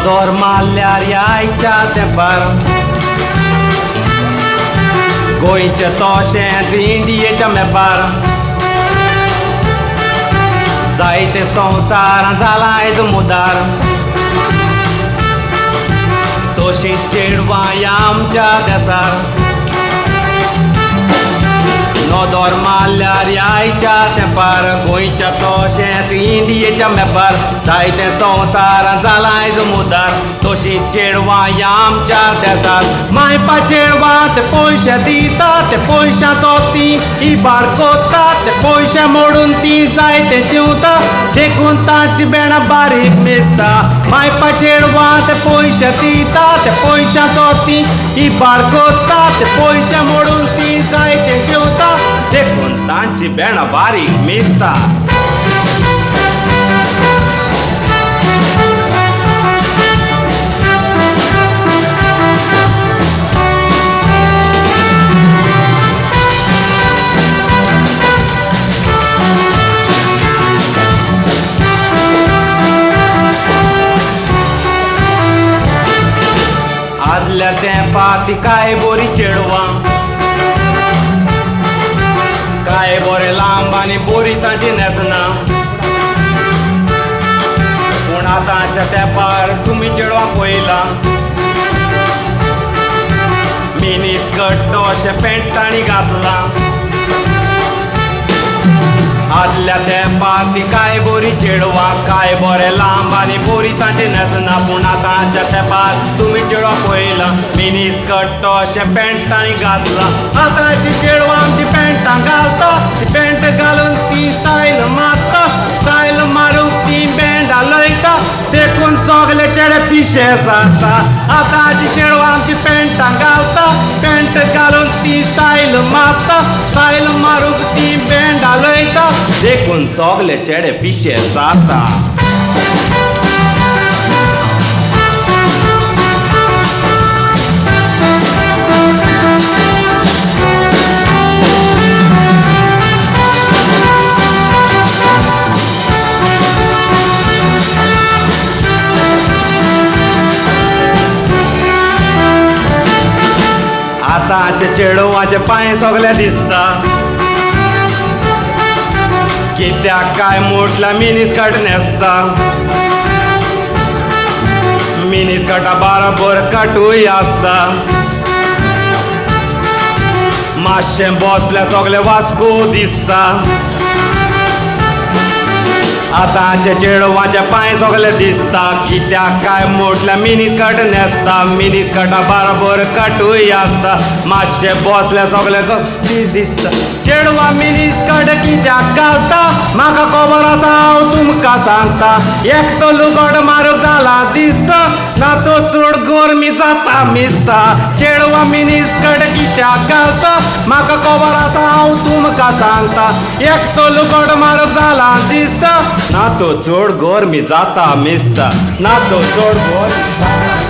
Nodor malल्यार आयच्या तेंपार गोंयचें तशेंच इंडियेच्या मॅपार जायते संवसारांत जाला आयज मुदार तशींच चेडवां आमच्या देसार नोदोर मारल्यार आयच्या तेंपार गोंयच्या तशेंच इंडियेच्या मॅपार जायते संवसारांत जाला आयज मुदार तशींच चेडवां आमच्या देसार मायपा चेडवां ते पयशे दिता ते पयशांचो ती इबार कोत्ता ते पयशे मोडून ती जायते शिंवता देखून तांची बेणां बारीक मेजता मायपा चेडवां ते पयशे दिता ते पयशांचो ती इबार कोत्ता ते पयशे मोडून ती जायते शिंवता देखून तांची बेणां बारीक मेजता आदल्या तेंपार ती काय बरी चेडवां काय बरें लांब आनी बरी तांची नेसना पूण आतांच्या तेंपार तुमी चेडवां पळयलां मिनी स्कर्ट तशें पॅन्ट तांणी घातलां आदल्या तेंपार ती काय बरी चेडवां काय बरें लांब आनी बरी तांची नेसना पूण आतांच्या तेंपार तुमी चेडवां पळयलां मिनी स्कर्ट तशें पॅन्ट तांणी घातलां आतांची चेडवां आमची पॅन्टां घालता ती पॅन्ट घालून ती स्टायल मारता स्टायल मारून ती बँडां लयता देखून सगले चेडे पिशे जाता आतांची चेडवां आमची पॅन्टां घालता पॅन्ट घालून ती स्टायल मारता स्टायल मारून ती बँडां लयता देखून सगले चेडे पिशे जाता आतांचे चेडवाचे पांय सगळे दिसता कित्याक काय म्हटल्यार मिनी स्कर्ट नेसता मिनी स्कर्टा बरोबर कटूय आसता मातशें बसल्यार सगळे वास्को दिसता आतांचे चेडवाचे पांय सगळे दिसता कित्याक काय म्हटल्यार मिनी स्कर्ट नेसता मिनी स्कर्टा बरोबर कटूय आसता मातशें बसल्यार सगळे दिसता चेडवा मिनी स्कर्ट कित्याक घालता म्हाका खबर आसा हांव तुमकां सांगता एक तो लुगड मारूंक जाला दिसता ना तो चड गरमी जाता मिसता चेडवा मिनी स्कर्ट कित्याक घालता म्हाका खबर आसा हांव तुमकां सांगता एक तो लुगड मारूंक जाला दिसता ना तो चड गरमी जाता मिसता ना तो चड गरमी जाता